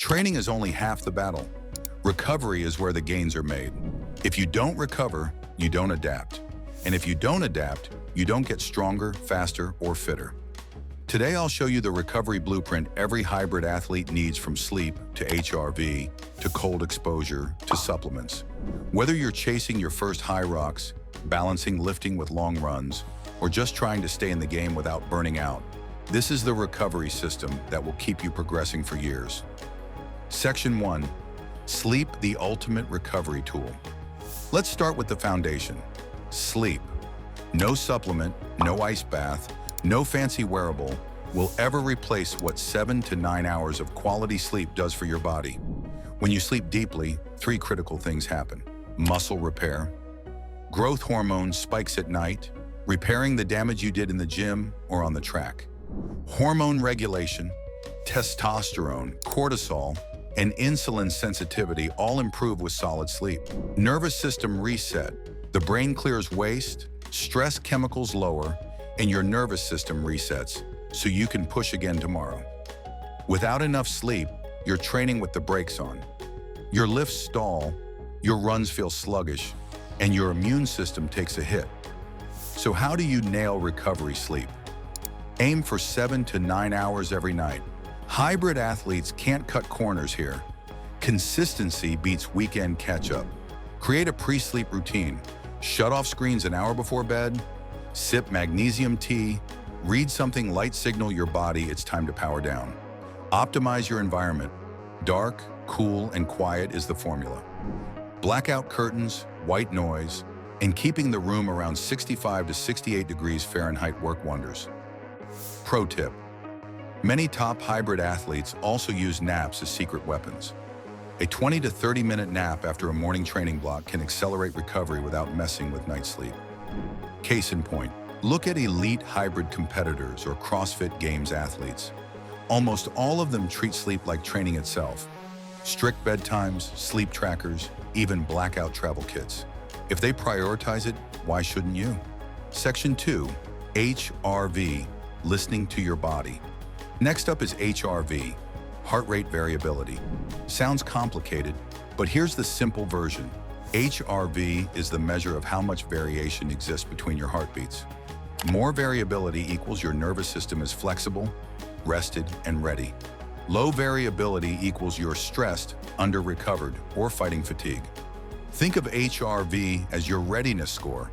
Training is only half the battle. Recovery is where the gains are made. If you don't recover, you don't adapt. And if you don't adapt, you don't get stronger, faster, or fitter. Today, I'll show you the recovery blueprint every hybrid athlete needs, from sleep to HRV to cold exposure to supplements. Whether you're chasing your first high rocks, balancing lifting with long runs, or just trying to stay in the game without burning out, this is the recovery system that will keep you progressing for years. Section 1. Sleep, the ultimate recovery tool. Let's start with the foundation. Sleep. No supplement, no ice bath, no fancy wearable will ever replace what 7 to 9 hours of quality sleep does for your body. When you sleep deeply, 3 critical things happen. Muscle repair, growth hormone spikes at night, repairing the damage you did in the gym or on the track. Hormone regulation, testosterone, cortisol, and insulin sensitivity all improve with solid sleep. Nervous system reset. The brain clears waste, stress chemicals lower, and your nervous system resets, so you can push again tomorrow. Without enough sleep, you're training with the brakes on. Your lifts stall, your runs feel sluggish, and your immune system takes a hit. So how do you nail recovery sleep? Aim for 7 to 9 hours every night. Hybrid athletes can't cut corners here. Consistency beats weekend catch-up. Create a pre-sleep routine. Shut off screens an hour before bed, sip magnesium tea, read something light, signal your body it's time to power down. Optimize your environment. Dark, cool, and quiet is the formula. Blackout curtains, white noise, and keeping the room around 65 to 68 degrees Fahrenheit work wonders. Pro tip. Many top hybrid athletes also use naps as secret weapons. A 20 to 30-minute nap after a morning training block can accelerate recovery without messing with night sleep. Case in point, look at elite hybrid competitors or CrossFit Games athletes. Almost all of them treat sleep like training itself. Strict bedtimes, sleep trackers, even blackout travel kits. If they prioritize it, why shouldn't you? Section 2. HRV, listening to your body. Next up is HRV, heart rate variability. Sounds complicated, but here's the simple version. HRV is the measure of how much variation exists between your heartbeats. More variability equals your nervous system is flexible, rested, and ready. Low variability equals you're stressed, under-recovered, or fighting fatigue. Think of HRV as your readiness score.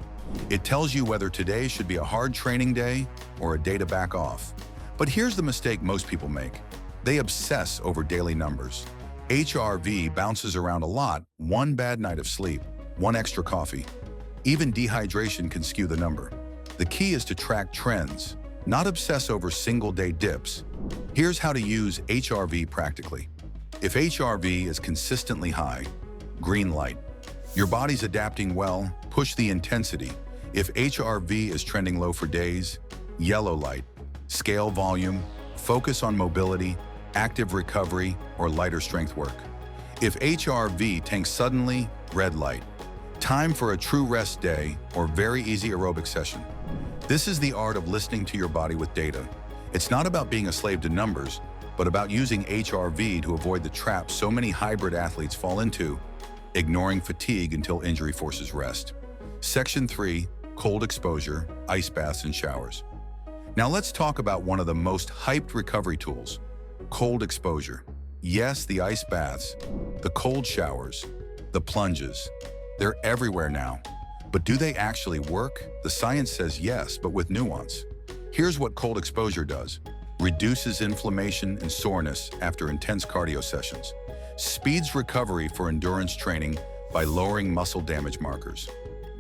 It tells you whether today should be a hard training day or a day to back off. But here's the mistake most people make. They obsess over daily numbers. HRV bounces around a lot. One bad night of sleep, one extra coffee. Even dehydration can skew the number. The key is to track trends, not obsess over single-day dips. Here's how to use HRV practically. If HRV is consistently high, green light. Your body's adapting well, push the intensity. If HRV is trending low for days, yellow light. Scale volume, focus on mobility, active recovery, or lighter strength work. If HRV tanks suddenly, red light. Time for a true rest day or very easy aerobic session. This is the art of listening to your body with data. It's not about being a slave to numbers, but about using HRV to avoid the trap so many hybrid athletes fall into, ignoring fatigue until injury forces rest. Section 3, cold exposure, ice baths and showers. Now let's talk about one of the most hyped recovery tools, cold exposure. Yes, the ice baths, the cold showers, the plunges, they're everywhere now. But do they actually work? The science says yes, but with nuance. Here's what cold exposure does. Reduces inflammation and soreness after intense cardio sessions. Speeds recovery for endurance training by lowering muscle damage markers.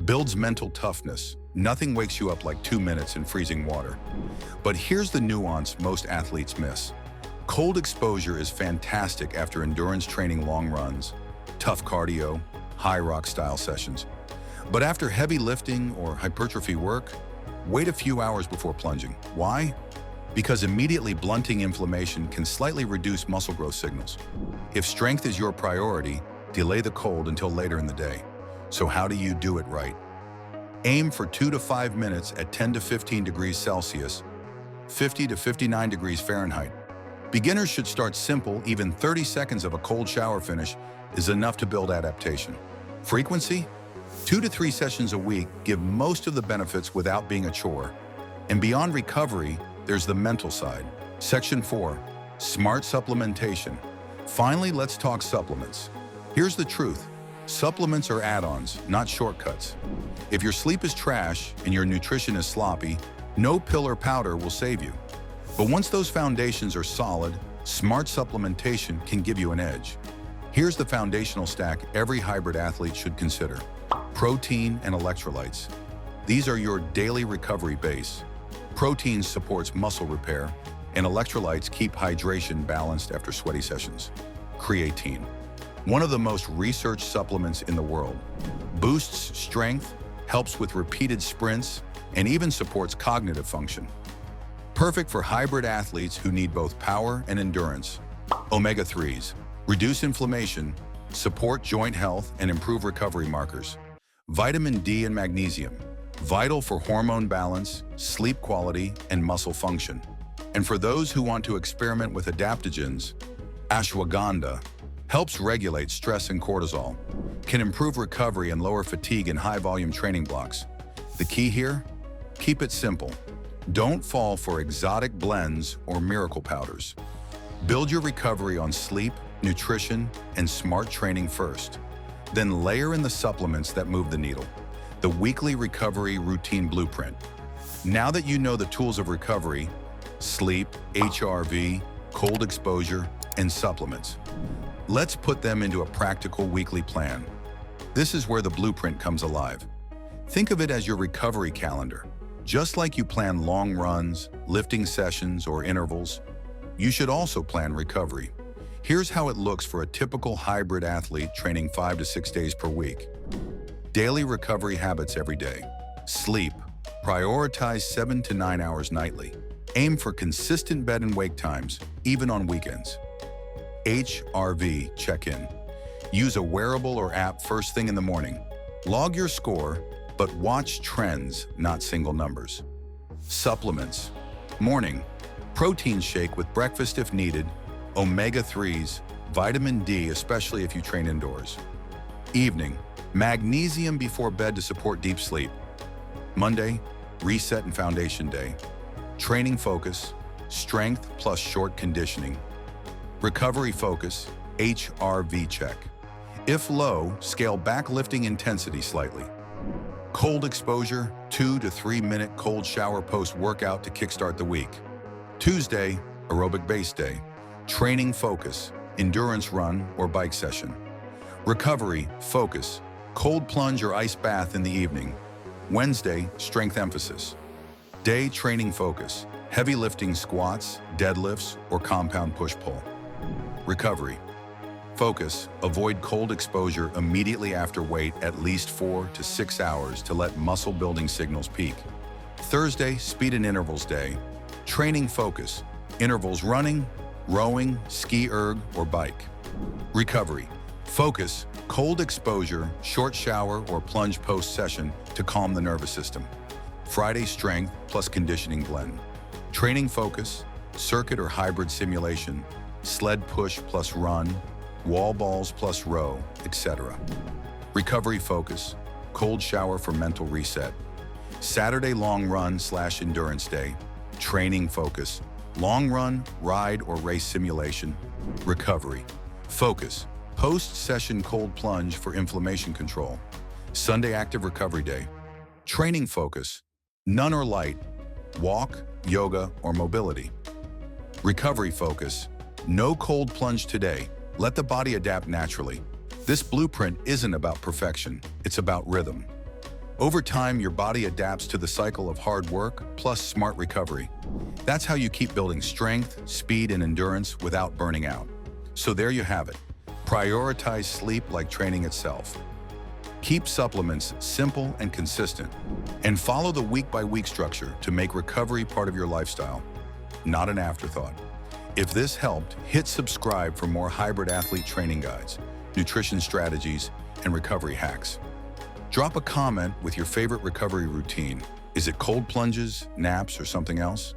Builds mental toughness. Nothing wakes you up like 2 minutes in freezing water. But here's the nuance most athletes miss. Cold exposure is fantastic after endurance training, long runs, tough cardio, high rock style sessions. But after heavy lifting or hypertrophy work, wait a few hours before plunging. Why? Because immediately blunting inflammation can slightly reduce muscle growth signals. If strength is your priority, delay the cold until later in the day. So how do you do it right? Aim for 2 to 5 minutes at 10 to 15 degrees Celsius, 50 to 59 degrees Fahrenheit. Beginners should start simple. Even 30 seconds of a cold shower finish is enough to build adaptation. Frequency? 2 to 3 sessions a week give most of the benefits without being a chore. And beyond recovery, there's the mental side. Section 4, smart supplementation. Finally, let's talk supplements. Here's the truth. Supplements are add-ons, not shortcuts. If your sleep is trash and your nutrition is sloppy, no pill or powder will save you. But once those foundations are solid, smart supplementation can give you an edge. Here's the foundational stack every hybrid athlete should consider. Protein and electrolytes. These are your daily recovery base. Protein supports muscle repair, and electrolytes keep hydration balanced after sweaty sessions. Creatine, one of the most researched supplements in the world, boosts strength, helps with repeated sprints, and even supports cognitive function. Perfect for hybrid athletes who need both power and endurance. Omega-3s, reduce inflammation, support joint health, and improve recovery markers. Vitamin D and magnesium, vital for hormone balance, sleep quality, and muscle function. And for those who want to experiment with adaptogens, ashwagandha helps regulate stress and cortisol, can improve recovery and lower fatigue in high-volume training blocks. The key here? Keep it simple. Don't fall for exotic blends or miracle powders. Build your recovery on sleep, nutrition, and smart training first. Then layer in the supplements that move the needle. The weekly recovery routine blueprint. Now that you know the tools of recovery, sleep, HRV, cold exposure, and supplements, let's put them into a practical weekly plan. This is where the blueprint comes alive. Think of it as your recovery calendar. Just like you plan long runs, lifting sessions, or intervals, you should also plan recovery. Here's how it looks for a typical hybrid athlete training 5 to 6 days per week. Daily recovery habits every day. Sleep. Prioritize 7 to 9 hours nightly. Aim for consistent bed and wake times, even on weekends. HRV check-in. Use a wearable or app first thing in the morning. Log your score, but watch trends, not single numbers. Supplements. Morning. Protein shake with breakfast if needed. Omega-3s, vitamin D, especially if you train indoors. Evening. Magnesium before bed to support deep sleep. Monday, reset and foundation day. Training focus, strength plus short conditioning. Recovery focus, HRV check. If low, scale back lifting intensity slightly. Cold exposure, 2 to 3 minute cold shower post-workout to kickstart the week. Tuesday, aerobic base day. Training focus, endurance run or bike session. Recovery focus, cold plunge or ice bath in the evening. Wednesday, strength emphasis. Day training focus, heavy lifting squats, deadlifts, or compound push-pull. Recovery. Focus, avoid cold exposure immediately after weight at least 4 to 6 hours to let muscle building signals peak. Thursday, speed and intervals day. Training focus, intervals running, rowing, ski erg, or bike. Recovery. Focus, cold exposure, short shower or plunge post-session to calm the nervous system. Friday strength plus conditioning blend. Training focus, circuit or hybrid simulation, sled push plus run, wall balls plus row, etc. Recovery focus, cold shower for mental reset. Saturday long run / endurance day. Training focus, long run, ride or race simulation. Recovery. Focus, post-session cold plunge for inflammation control. Sunday active recovery day. Training focus, none or light, walk, yoga, or mobility. Recovery focus, no cold plunge today. Let the body adapt naturally. This blueprint isn't about perfection, it's about rhythm. Over time, your body adapts to the cycle of hard work plus smart recovery. That's how you keep building strength, speed, and endurance without burning out. So there you have it. Prioritize sleep like training itself. Keep supplements simple and consistent, and follow the week-by-week structure to make recovery part of your lifestyle, not an afterthought. If this helped, hit subscribe for more hybrid athlete training guides, nutrition strategies, and recovery hacks. Drop a comment with your favorite recovery routine. Is it cold plunges, naps, or something else?